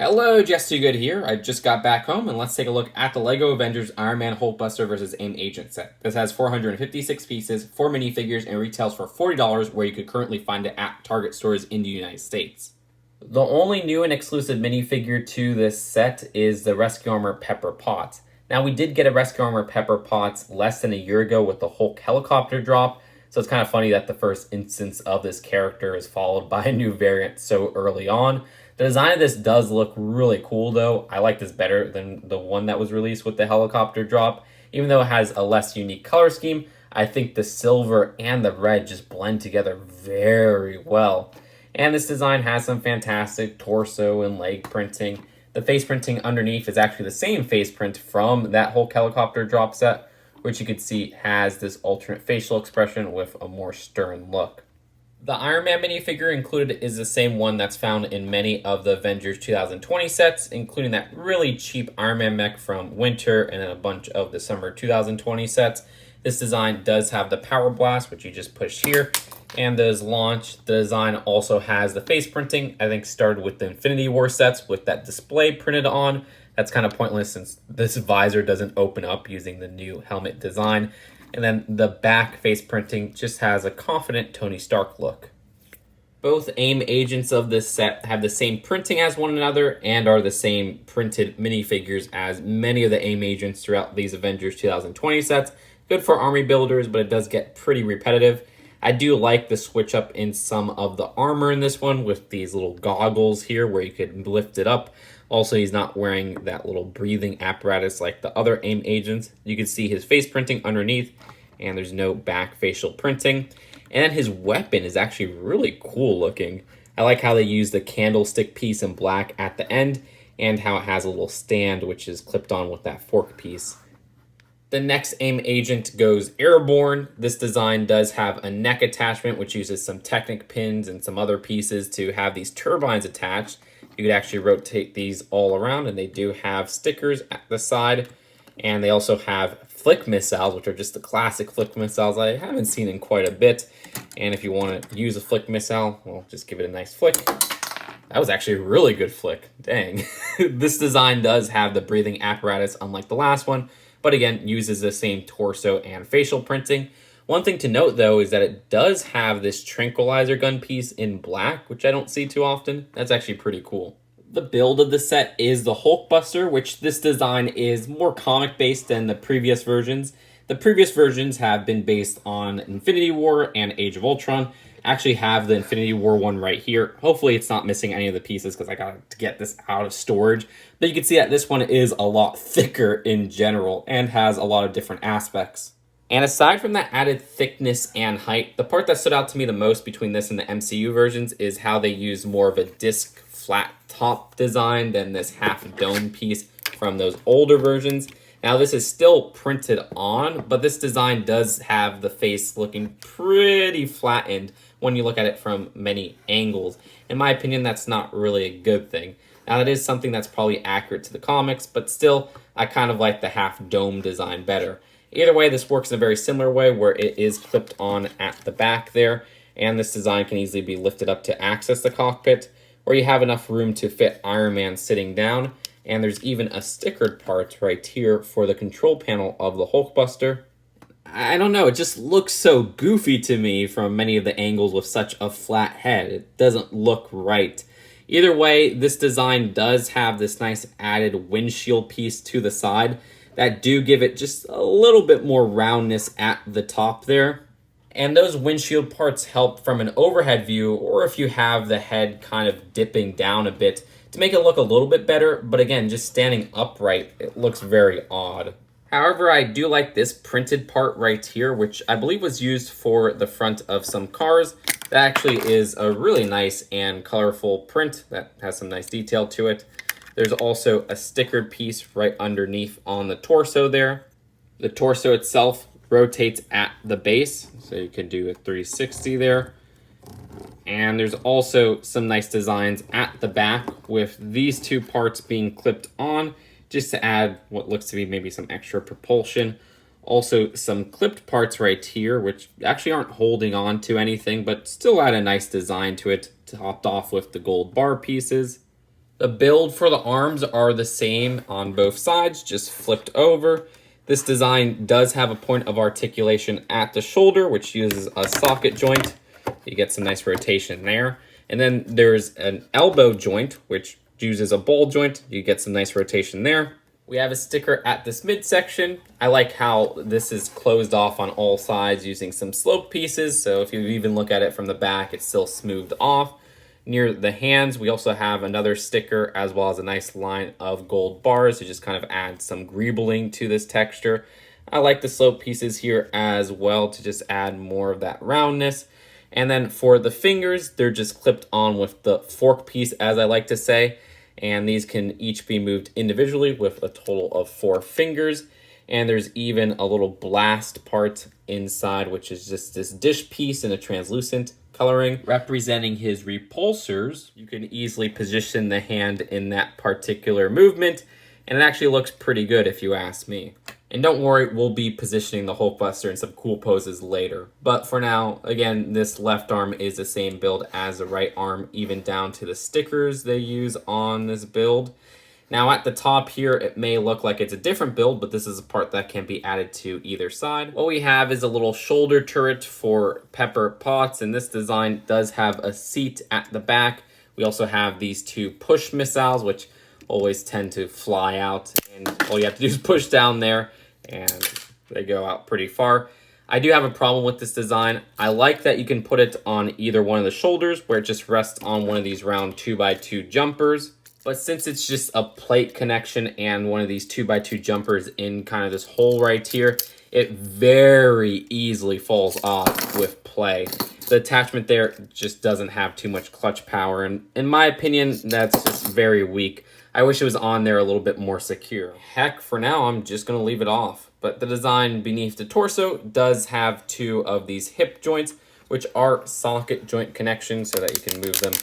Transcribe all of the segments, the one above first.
Hello, Jess Too Good here. I just got back home, and let's take a look at the LEGO Avengers Iron Man Hulkbuster vs. AIM Agent set. This has 456 pieces, 4 minifigures, and retails for $40, where you could currently find it at Target stores in the United States. The only new and exclusive minifigure to this set is the Rescue Armor Pepper Potts. Now, we did get a Rescue Armor Pepper Potts less than a year ago with the Hulk helicopter drop, so it's kind of funny that the first instance of this character is followed by a new variant so early on. The design of this does look really cool, though. I like this better than the one that was released with the helicopter drop. Even though it has a less unique color scheme, I think the silver and the red just blend together very well. And this design has some fantastic torso and leg printing. The face printing underneath is actually the same face print from that Hulk helicopter drop set, which you can see has this alternate facial expression with a more stern look. The Iron Man minifigure included is the same one that's found in many of the Avengers 2020 sets, including that really cheap Iron Man mech from Winter and then a bunch of the Summer 2020 sets. This design does have the Power Blast, which you just push here, and does launch. The design also has the face printing. I think started with the Infinity War sets with that display printed on. That's kind of pointless since this visor doesn't open up using the new helmet design. And then the back face printing just has a confident Tony Stark look. Both AIM agents of this set have the same printing as one another and are the same printed minifigures as many of the AIM agents throughout these Avengers 2020 sets. Good for army builders, but it does get pretty repetitive. I do like the switch up in some of the armor in this one with these little goggles here where you could lift it up. Also, he's not wearing that little breathing apparatus like the other AIM agents. You can see his face printing underneath, and there's no back facial printing. And then his weapon is actually really cool looking. I like how they use the candlestick piece in black at the end, and how it has a little stand which is clipped on with that fork piece. The next AIM agent goes airborne. This design does have a neck attachment which uses some Technic pins and some other pieces to have these turbines attached. You could actually rotate these all around, and they do have stickers at the side. And they also have flick missiles, which are just the classic flick missiles I haven't seen in quite a bit. And if you want to use a flick missile, well, just give it a nice flick. That was actually a really good flick. Dang. This design does have the breathing apparatus, unlike the last one, but again, uses the same torso and facial printing. One thing to note, though, is that it does have this tranquilizer gun piece in black, which I don't see too often. That's actually pretty cool. The build of the set is the Hulkbuster, which this design is more comic-based than the previous versions. The previous versions have been based on Infinity War and Age of Ultron. I actually have the Infinity War one right here. Hopefully it's not missing any of the pieces because I got to get this out of storage. But you can see that this one is a lot thicker in general and has a lot of different aspects. And aside from that added thickness and height, the part that stood out to me the most between this and the MCU versions is how they use more of a disc flat top design than this half dome piece from those older versions. Now this is still printed on, but this design does have the face looking pretty flattened when you look at it from many angles. In my opinion, that's not really a good thing. Now that is something that's probably accurate to the comics, but still, I kind of like the half dome design better. Either way, this works in a very similar way where it is clipped on at the back there, and this design can easily be lifted up to access the cockpit, or you have enough room to fit Iron Man sitting down, and there's even a stickered part right here for the control panel of the Hulkbuster. I don't know, it just looks so goofy to me from many of the angles with such a flat head. It doesn't look right. Either way, this design does have this nice added windshield piece to the side that do give it just a little bit more roundness at the top there. And those windshield parts help from an overhead view, or if you have the head kind of dipping down a bit to make it look a little bit better. But again, just standing upright, it looks very odd. However, I do like this printed part right here, which I believe was used for the front of some cars. That actually is a really nice and colorful print that has some nice detail to it. There's also a stickered piece right underneath on the torso there. The torso itself rotates at the base, so you can do a 360 there. And there's also some nice designs at the back with these two parts being clipped on just to add what looks to be maybe some extra propulsion. Also some clipped parts right here, which actually aren't holding on to anything, but still add a nice design to it, topped off with the gold bar pieces. The build for the arms are the same on both sides, just flipped over. This design does have a point of articulation at the shoulder, which uses a socket joint. You get some nice rotation there. And then there's an elbow joint, which uses a ball joint. You get some nice rotation there. We have a sticker at this midsection. I like how this is closed off on all sides using some slope pieces. So if you even look at it from the back, it's still smoothed off. Near the hands, we also have another sticker as well as a nice line of gold bars to just kind of add some greebling to this texture. I like the slope pieces here as well to just add more of that roundness. And then for the fingers, they're just clipped on with the fork piece, as I like to say. And these can each be moved individually with a total of 4 fingers. And there's even a little blast part inside, which is just this dish piece in a translucent coloring representing his repulsors. You can easily position the hand in that particular movement, and it actually looks pretty good if you ask me. And don't worry, we'll be positioning the Hulkbuster in some cool poses later. But for now, again, this left arm is the same build as the right arm, even down to the stickers they use on this build. Now at the top here, it may look like it's a different build, but this is a part that can be added to either side. What we have is a little shoulder turret for Pepper Potts, and this design does have a seat at the back. We also have these 2 push missiles, which always tend to fly out, and all you have to do is push down there, and they go out pretty far. I do have a problem with this design. I like that you can put it on either one of the shoulders, where it just rests on one of these round 2x2 jumpers. But since it's just a plate connection and one of these 2x2 jumpers in kind of this hole right here, it very easily falls off with play. The attachment there just doesn't have too much clutch power, and in my opinion, that's just very weak. I wish it was on there a little bit more secure. Heck, for now, I'm just going to leave it off. But the design beneath the torso does have 2 of these hip joints, which are socket joint connections so that you can move them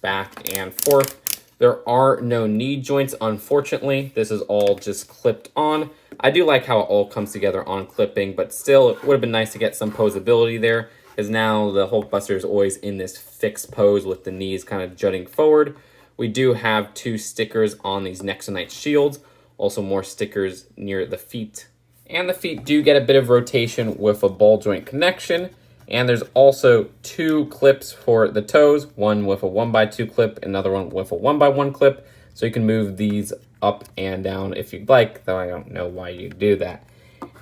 back and forth. There are no knee joints, unfortunately. This is all just clipped on. I do like how it all comes together on clipping, but still, it would have been nice to get some posability there, because now the Hulkbuster is always in this fixed pose with the knees kind of jutting forward. We do have 2 stickers on these Nexonite shields, also more stickers near the feet. And the feet do get a bit of rotation with a ball joint connection. And there's also 2 clips for the toes, one with a 1x2 clip, another one with a 1x1 clip. So you can move these up and down if you'd like, though I don't know why you do that.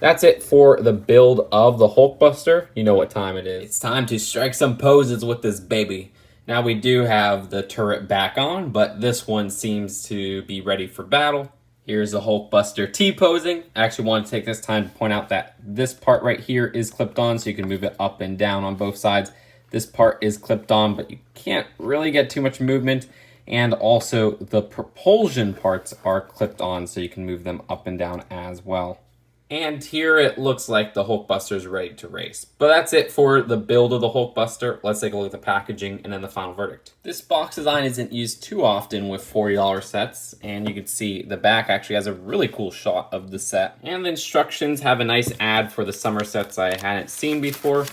That's it for the build of the Hulkbuster. You know what time it is. It's time to strike some poses with this baby. Now we do have the turret back on, but this one seems to be ready for battle. Here's the Hulkbuster T-posing. I actually want to take this time to point out that this part right here is clipped on, so you can move it up and down on both sides. This part is clipped on, but you can't really get too much movement. And also the propulsion parts are clipped on, so you can move them up and down as well. And here it looks like the Hulkbuster is ready to race. But that's it for the build of the Hulkbuster. Let's take a look at the packaging and then the final verdict. This box design isn't used too often with $40 sets, and you can see the back actually has a really cool shot of the set. And the instructions have a nice ad for the summer sets I hadn't seen before.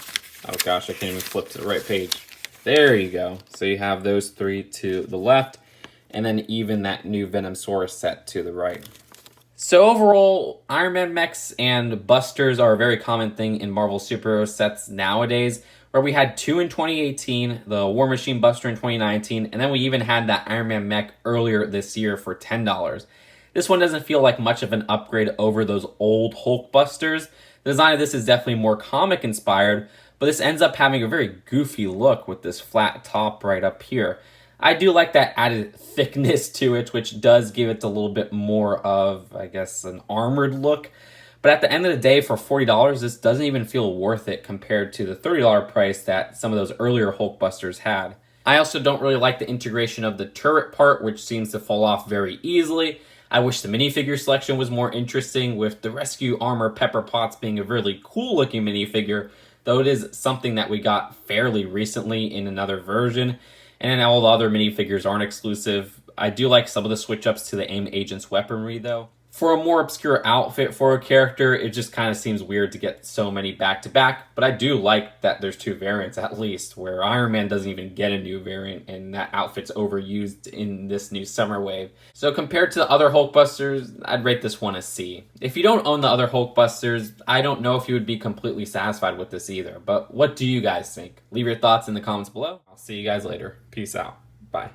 Oh gosh, I can't even flip to the right page. There you go. So you have those 3 to the left, and then even that new Venomsaurus set to the right. So overall, Iron Man mechs and busters are a very common thing in Marvel superhero sets nowadays, where we had 2 in 2018, the War Machine Buster in 2019, and then we even had that Iron Man mech earlier this year for $10. This one doesn't feel like much of an upgrade over those old Hulkbusters. The design of this is definitely more comic inspired, but this ends up having a very goofy look with this flat top right up here. I do like that added thickness to it, which does give it a little bit more of, I guess, an armored look. But at the end of the day, for $40, this doesn't even feel worth it compared to the $30 price that some of those earlier Hulkbusters had. I also don't really like the integration of the turret part, which seems to fall off very easily. I wish the minifigure selection was more interesting, with the Rescue Armor Pepper Potts being a really cool looking minifigure, though it is something that we got fairly recently in another version. And then all the other minifigures aren't exclusive. I do like some of the switch-ups to the AIM agent's weaponry, though. For a more obscure outfit for a character, it just kind of seems weird to get so many back to back, but I do like that there's 2 variants at least, where Iron Man doesn't even get a new variant and that outfit's overused in this new summer wave. So compared to the other Hulkbusters, I'd rate this one a C. If you don't own the other Hulkbusters, I don't know if you would be completely satisfied with this either, but what do you guys think? Leave your thoughts in the comments below. I'll see you guys later. Peace out. Bye.